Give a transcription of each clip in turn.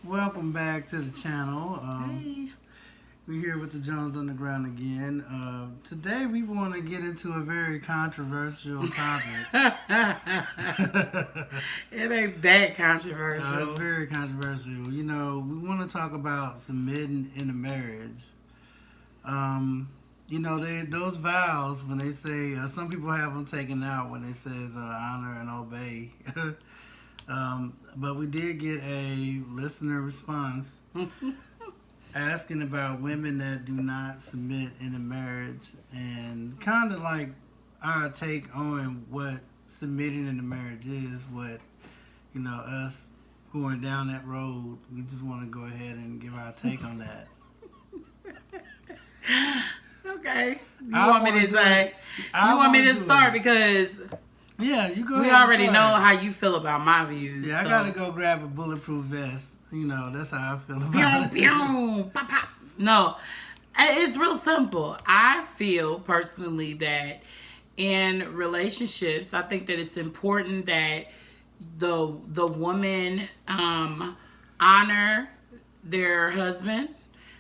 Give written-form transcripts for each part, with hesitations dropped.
Welcome back to the channel. Hey. We're here with the Jones Underground again. Today we want to get into a very controversial topic. It ain't that controversial. It's very controversial. You know, we want to talk about submitting in a marriage. Those vows when they say some people have them taken out when it says honor and obey. But we did get a listener response asking about women that do not submit in a marriage and kind of like our take on what submitting in a marriage is, what, us going down that road. We just want to go ahead and give our take on that. Okay. You I want me wanna to do say? it. I You want me wanna to do start it. because Yeah, you go we ahead and already start. know how you feel about my views. Yeah, I so. gotta go grab a bulletproof vest. That's how I feel about Pew, it. pew, pop, pop. No, it's real simple. I feel personally that in relationships, I think that it's important that the woman honor their husband.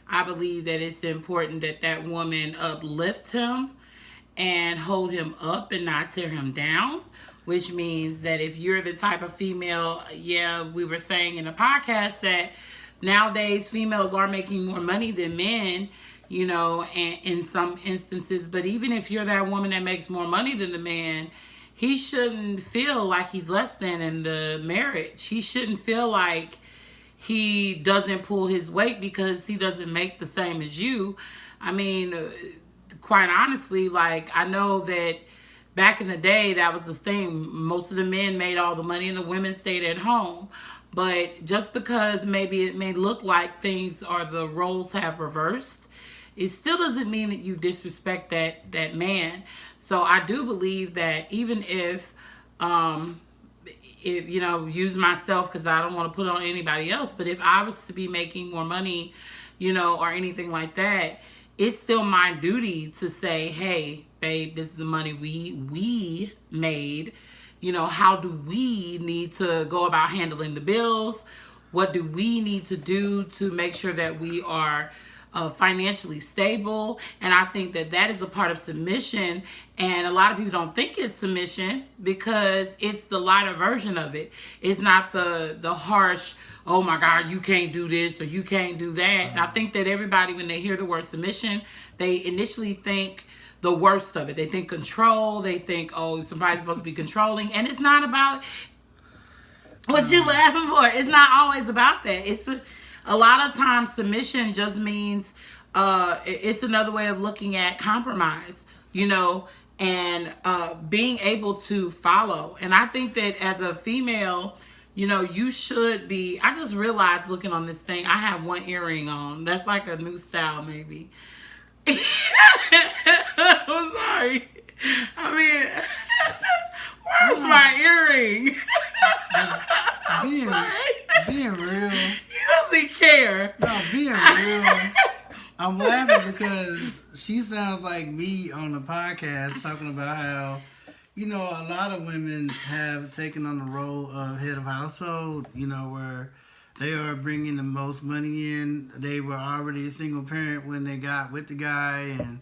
I believe that it's important that that woman uplift him and hold him up and not tear him down. Which means that if you're the type of female, yeah, we were saying in the podcast that nowadays females are making more money than men, and in some instances. But even if you're that woman that makes more money than the man, he shouldn't feel like he's less than in the marriage. He shouldn't feel like he doesn't pull his weight because he doesn't make the same as you. I mean, quite honestly, like, I know that back in the day, that was the thing. Most of the men made all the money and the women stayed at home. But just because maybe it may look like things or the roles have reversed, it still doesn't mean that you disrespect that man. So I do believe that even if use myself because I don't want to put on anybody else, but if I was to be making more money, or anything like that, it's still my duty to say, hey, babe, this is the money we made. How do we need to go about handling the bills? What do we need to do to make sure that we are financially stable? And I think that that is a part of submission. And a lot of people don't think it's submission because it's the lighter version of it. It's not the harsh, oh my God, you can't do this or you can't do that. And I think that everybody, when they hear the word submission, they initially think the worst of it. They think control. They think, oh, somebody's supposed to be controlling. And it's not about what you laughing for. It's not always about that. It's a lot of times submission just means it's another way of looking at compromise, and being able to follow. And I think that as a female, you should be. I just realized looking on this thing, I have one earring on. That's like a new style, maybe. I'm sorry. I mean, where's my earring? Being real. He doesn't care. No, being real. I'm laughing because she sounds like me on the podcast talking about how, a lot of women have taken on the role of head of household, where they are bringing the most money in. They were already a single parent when they got with the guy, and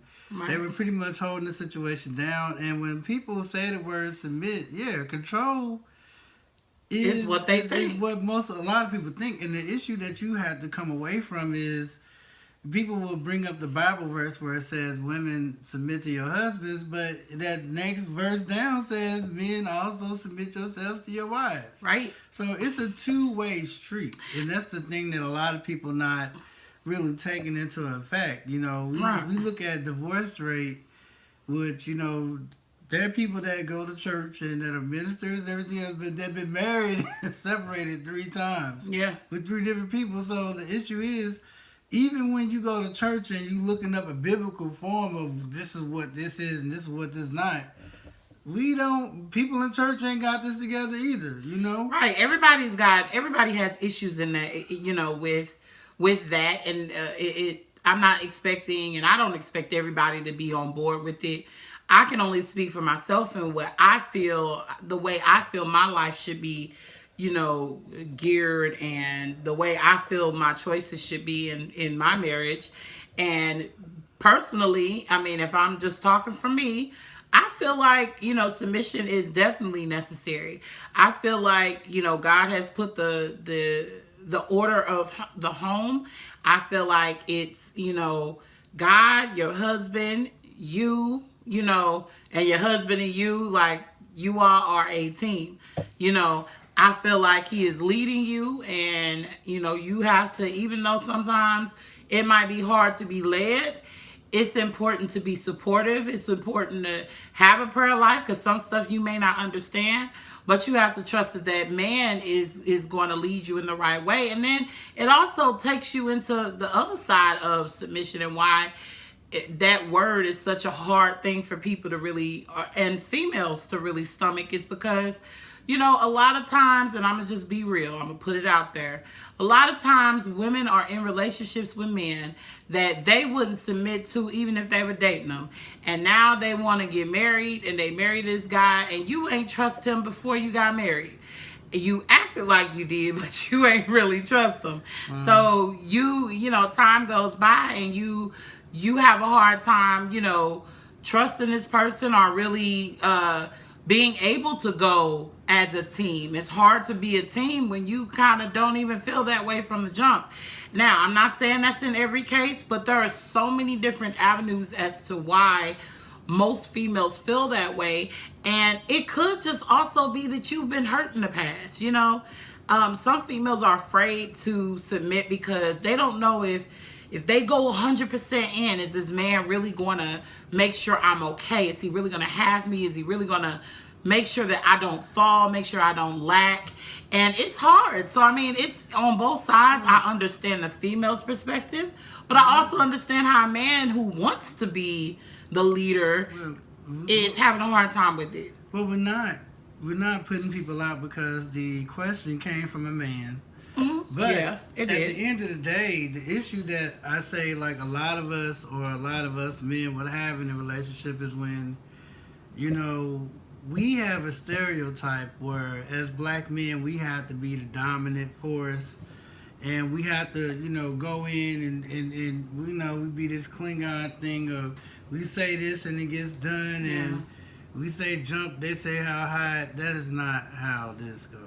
they were pretty much holding the situation down. And when people say the word submit, control is what they think. Is what a lot of people think. And the issue that you have to come away from is people will bring up the Bible verse where it says women submit to your husbands, but that next verse down says men also submit yourselves to your wives. Right. So it's a two-way street. And that's the thing that a lot of people not really taking into effect. We look at divorce rate, which, there are people that go to church and that are ministers and everything else, but they've been married and separated 3 times. Yeah. With 3 different people. So the issue is, even when you go to church and you looking up a biblical form of this is what this is and this is what this is not, people in church ain't got this together either, Right. Everybody has issues in that, with that. And I'm not expecting, and I don't expect everybody to be on board with it. I can only speak for myself and what I feel, the way I feel my life should be geared and the way I feel my choices should be in my marriage. And personally, I mean, if I'm just talking for me, I feel like, submission is definitely necessary. I feel like, God has put the order of the home. I feel like it's, God, your husband, you, and your husband and you, like, you all are a team. I feel like he is leading you, and, you have to, even though sometimes it might be hard to be led, it's important to be supportive. It's important to have a prayer life, because some stuff you may not understand, but you have to trust that that man is going to lead you in the right way. And then it also takes you into the other side of submission, and why that word is such a hard thing for people to really, and females to really stomach, is because, a lot of times, and I'm going to just be real, I'm going to put it out there. A lot of times women are in relationships with men that they wouldn't submit to even if they were dating them. And now they want to get married, and they marry this guy, and you ain't trust him before you got married. You acted like you did, but you ain't really trust him. So time goes by, and you have a hard time, trusting this person, or really being able to go as a team. It's hard to be a team when you kind of don't even feel that way from the jump. Now, I'm not saying that's in every case, but there are so many different avenues as to why most females feel that way. And it could just also be that you've been hurt in the past. Some females are afraid to submit because they don't know if they go 100% in, is this man really going to make sure I'm okay? Is he really going to have me? Is he really going to make sure that I don't fall, make sure I don't lack? And it's hard. So, I mean, it's on both sides. I understand the female's perspective, but I also understand how a man who wants to be the leader is having a hard time with it. Well, we're not putting people out because the question came from a man. But yeah, at the end of the day, the issue that I say, like, a lot of us men would have in a relationship is when, we have a stereotype where as black men, we have to be the dominant force, and we have to, go in and we be this Klingon thing of, we say this and it gets done, and we say jump, they say how high. That is not how this goes.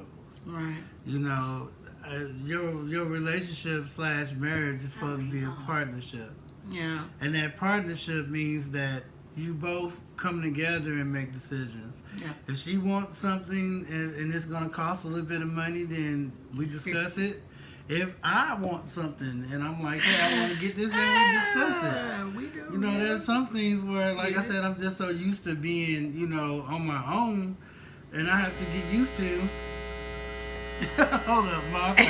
Right. Your relationship / marriage is supposed to be a partnership. Yeah. And that partnership means that you both come together and make decisions. Yeah. If she wants something and it's going to cost a little bit of money, then we discuss it. If I want something and I'm like, hey, I want to get this, and we discuss it. We do. There's some things where, like I said, I'm just so used to being, on my own, and I have to get used to. Hold up, my phone.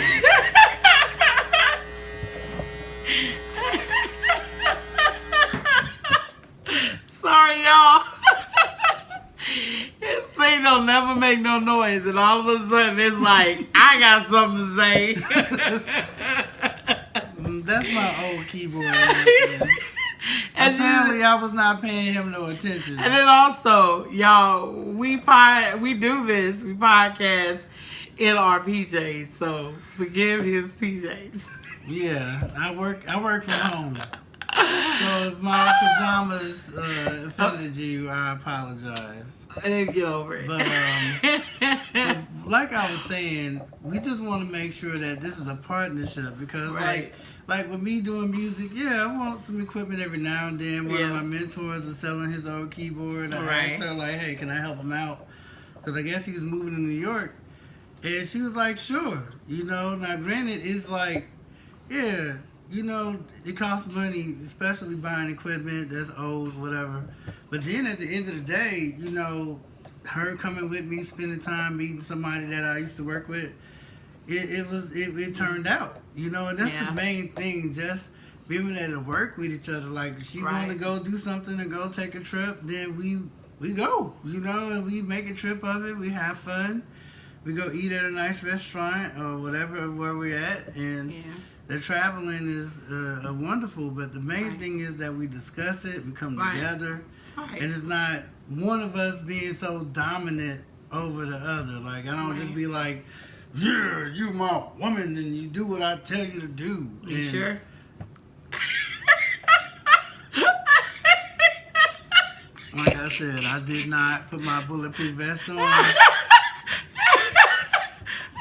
Sorry, y'all. This thing don't never make no noise, and all of a sudden it's like, I got something to say. That's my old keyboard. Right. Apparently, I was not paying him no attention. And then also, y'all, we do this, we podcast in our PJs, so forgive his PJs. Yeah, I work from home. So if my pajamas offended you, I apologize. And get over it. But like I was saying, we just want to make sure that this is a partnership, because like with me doing music, I want some equipment every now and then. One of my mentors was selling his old keyboard. I asked her, like, hey, can I help him out? Because I guess he was moving to New York. And she was like, sure. Now granted, it's like, it costs money, especially buying equipment that's old, whatever. But then at the end of the day, her coming with me, spending time meeting somebody that I used to work with, it turned out. And that's the main thing, just being able to work with each other. Like, if she want to go do something and go take a trip, then we go, and we make a trip of it. We have fun. We go eat at a nice restaurant or whatever, where we're at, and the traveling is wonderful. But the main thing is that we discuss it, we come together, and it's not one of us being so dominant over the other. Like, I don't just be like, yeah, you my woman, and you do what I tell you to do. You And sure? like I said, I did not put my bulletproof vest on.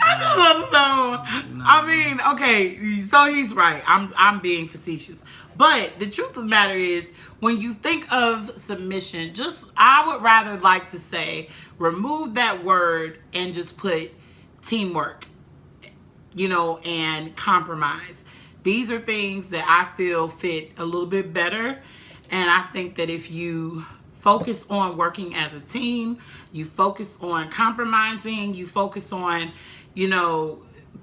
I don't know. No. I mean, okay, so he's right. I'm being facetious. But the truth of the matter is, when you think of submission, I would rather like to say, remove that word and just put teamwork, and compromise. These are things that I feel fit a little bit better. And I think that if you focus on working as a team, you focus on compromising, you focus on,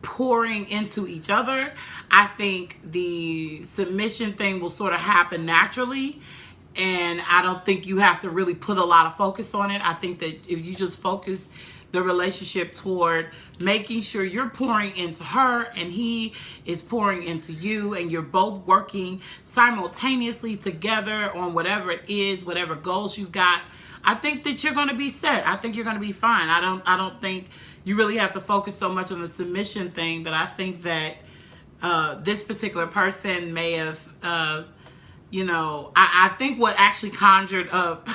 pouring into each other, I think the submission thing will sort of happen naturally. And I don't think you have to really put a lot of focus on it. I think that if you just focus the relationship toward making sure you're pouring into her and he is pouring into you, and you're both working simultaneously together on whatever it is, whatever goals you've got, I think that you're going to be set. I think you're going to be fine. I don't think you really have to focus so much on the submission thing, but I think that this particular person may have, I think what actually conjured up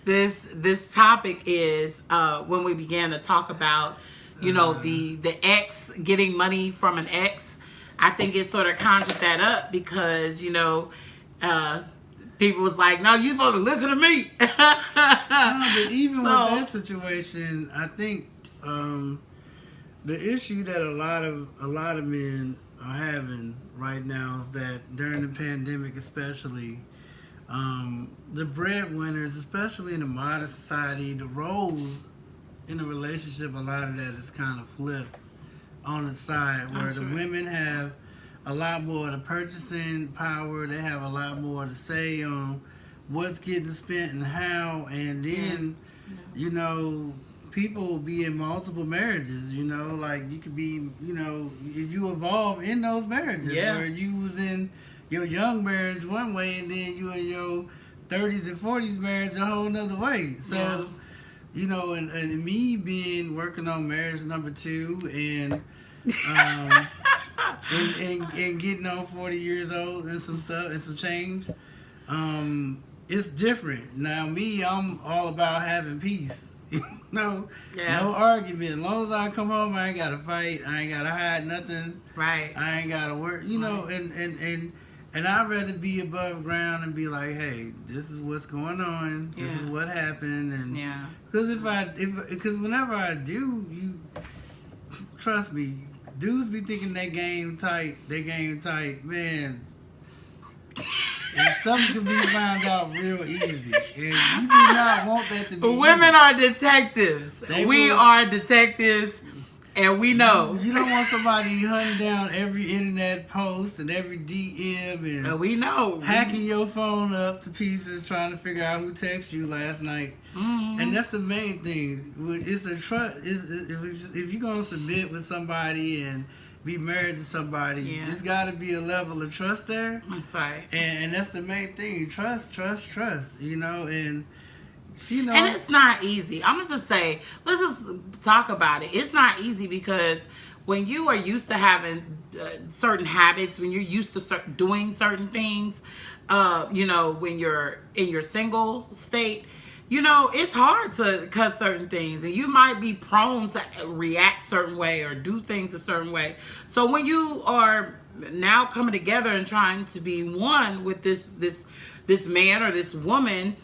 this topic is when we began to talk about, the ex getting money from an ex. I think it sort of conjured that up because, people was like, no, you supposed to listen to me. No, but even with that situation, I think the issue that a lot of men are having right now is that during the pandemic, especially, the breadwinners, especially in a modern society, the roles in a relationship, a lot of that is kind of flipped on the side, where the women have a lot more of the purchasing power. They have a lot more to say on what's getting spent and how. And then, people be in multiple marriages, like you could be, you evolve in those marriages where you was in your young marriage one way and then you in your 30s and 40s marriage a whole nother way. So, and me working on marriage number 2 and and getting on 40 years old and some stuff and some change, it's different. Now I'm all about having peace. No argument. As long as I come home, I ain't gotta fight. I ain't gotta hide nothing. Right. I ain't gotta work. And I'd rather be above ground and be like, hey, this is what's going on. This is what happened. And because whenever I do, you trust me, dudes be thinking they game tight, man. And stuff can be found out real easy. And you do not want that to be women are detectives. We are detectives, and we know. You don't want somebody hunting down every internet post and every DM and we know. Hacking your phone up to pieces trying to figure out who texted you last night. Mm-hmm. And that's the main thing. It's a trust. If you're going to submit with somebody and be married to somebody, it's got to be a level of trust there. That's right. And that's the main thing. Trust. And and it's not easy. I'm going to just say, let's just talk about it. It's not easy because when you are used to having certain habits, when you're used to doing certain things, when you're in your single state, it's hard to cut certain things, and you might be prone to react a certain way or do things a certain way. So when you are now coming together and trying to be one with this man or this woman,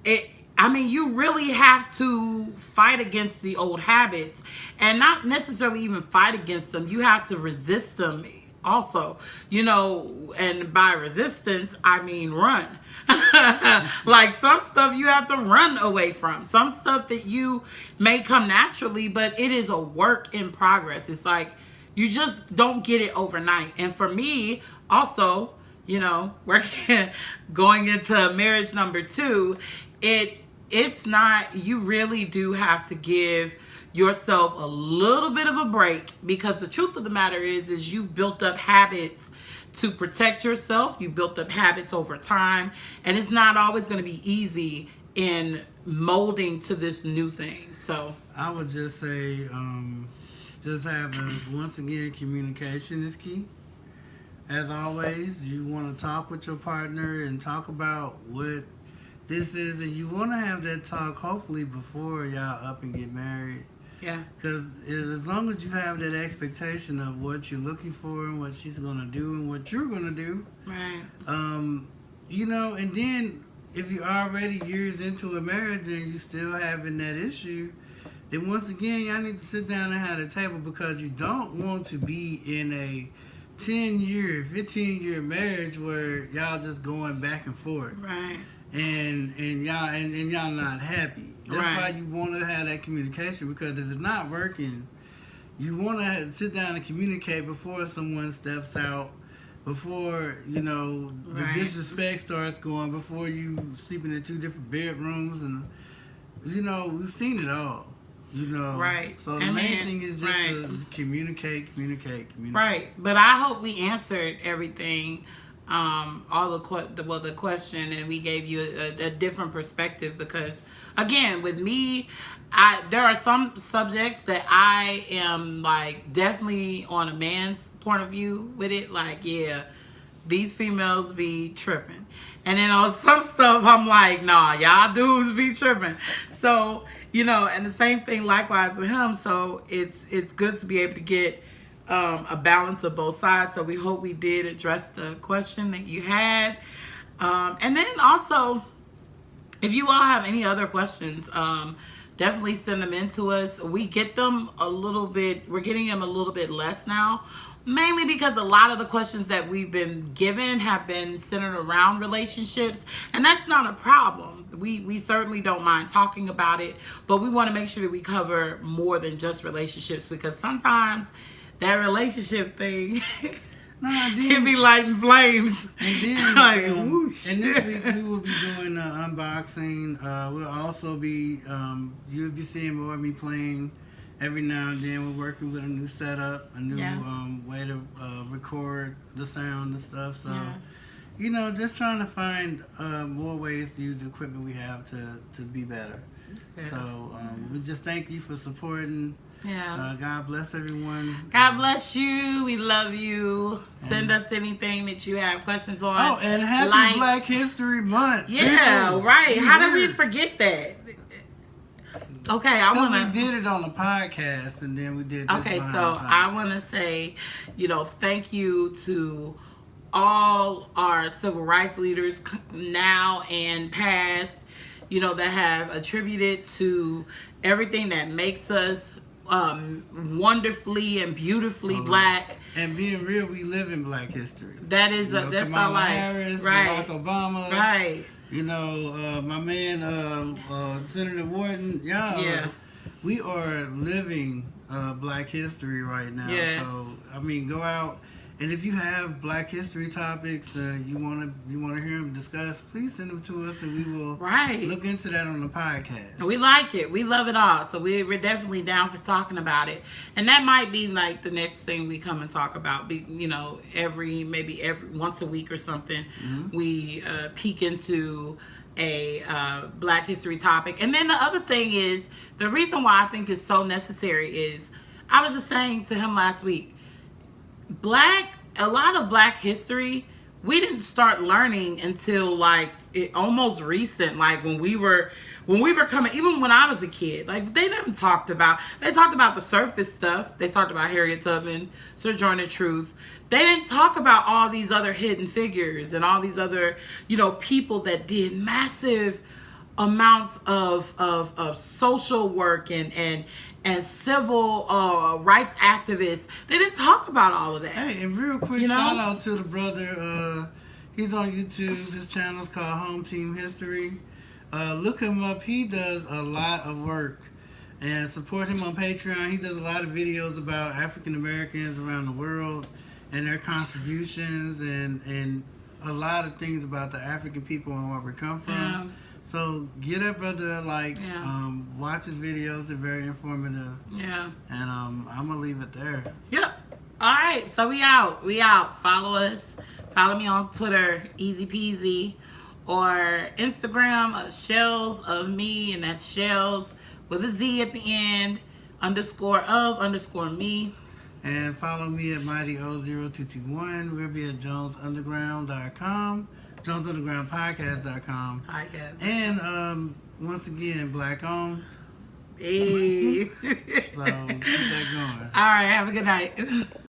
you really have to fight against the old habits, and not necessarily even fight against them. You have to resist them also, and by resistance, I mean run. Like some stuff you have to run away from. Some stuff that you may come naturally, but it is a work in progress. It's like you just don't get it overnight. And for me, also, working, going into marriage number 2, it's not, you really do have to give yourself a little bit of a break, because the truth of the matter is you've built up habits to protect yourself. You built up habits over time, and it's not always going to be easy in molding to this new thing. So I would just say, just once again, communication is key. As always, you want to talk with your partner and talk about what this is, and you want to have that talk hopefully before y'all up and get married. Yeah. Because as long as you have that expectation of what you're looking for and what she's going to do and what you're going to do, right. You know, and then if you're already years into a marriage and you still having that issue, then once again, y'all need to sit down and have a table, because you don't want to be in a 10-year, 15-year marriage where y'all just going back and forth. Right. And y'all not happy. That's right. why you want to have that communication, because if it's not working, you want to sit down and communicate before someone steps out, before, you know, the right. disrespect starts going, before you sleeping in 2 different bedrooms, and, you know, we've seen it all. You know, right. So the main thing is just to communicate. Right, but I hope we answered everything, all the question, and we gave you a different perspective. Because again, with me, there are some subjects that I am like definitely on a man's point of view with it. Like, yeah, these females be tripping, and then on some stuff I'm like, nah, y'all dudes be tripping. So, you know, and the same thing likewise with him. So it's good to be able to get a balance of both sides. So we hope we did address the question that you had. And then also, if you all have any other questions, definitely send them in to us. We get them we're getting them a little bit less now. Mainly because a lot of the questions that we've been given have been centered around relationships, and that's not a problem. We certainly don't mind talking about it, but we want to make sure that we cover more than just relationships, because sometimes that relationship thing can be lighting flames. And then, like, and this week we will be doing an unboxing. We'll also be, you'll be seeing more of me playing. Every now and then we're working with a new setup, a new way to record the sound and stuff. So, you know, just trying to find more ways to use the equipment we have to be better. Yeah. So we just thank you for supporting. Yeah. God bless everyone. God bless you. We love you. Send us anything that you have questions on. Oh, and happy Black History Month. Yeah, people. Right. How did we forget that? Okay, we did it on the podcast, and then we did this. Okay, so I want to say, you know, thank you to all our civil rights leaders now and past, you know, that have attributed to everything that makes us wonderfully and beautifully Black. And being real, we live in Black history. That is that's Kamala our life. Harris, right. Barack Obama. Right. You know, my man, Senator Wharton, we are living Black history right now. Yes. So, I mean, go out, and if you have Black history topics you want to hear them discussed, please send them to us, and we will look into that on the podcast. We like it. We love it all. So we're definitely down for talking about it. And that might be like the next thing we come and talk about. You know, every once a week or something, we peek into a Black history topic. And then the other thing is, the reason why I think it's so necessary is, I was just saying to him last week, a lot of Black history, we didn't start learning until like almost recent, like when we were coming, even when I was a kid. Like they talked about the surface stuff. They talked about Harriet Tubman, Sojourner Truth. They didn't talk about all these other hidden figures and all these other, you know, people that did massive amounts of social work and civil rights activists. They didn't talk about all of that. Hey, and real quick, shout out to the brother. He's on YouTube. His channel's called Home Team History. Look him up. He does a lot of work. And support him on Patreon. He does a lot of videos about African Americans around the world and their contributions and a lot of things about the African people and where we come from. Yeah. So get that brother watch his videos. They're very informative. Yeah. And I'm gonna leave it there. Yep. All right. So we out. Follow us. Follow me on Twitter, easy peasy, or Instagram, Shells of Me, and that's Shells with a Z at the end. _of_me. And follow me at MightyO0221. We'll be at JonesUnderground.com, JonesUndergroundPodcast.com. Podcast. And once again, Black owned. Hey. So keep that going. All right. Have a good night.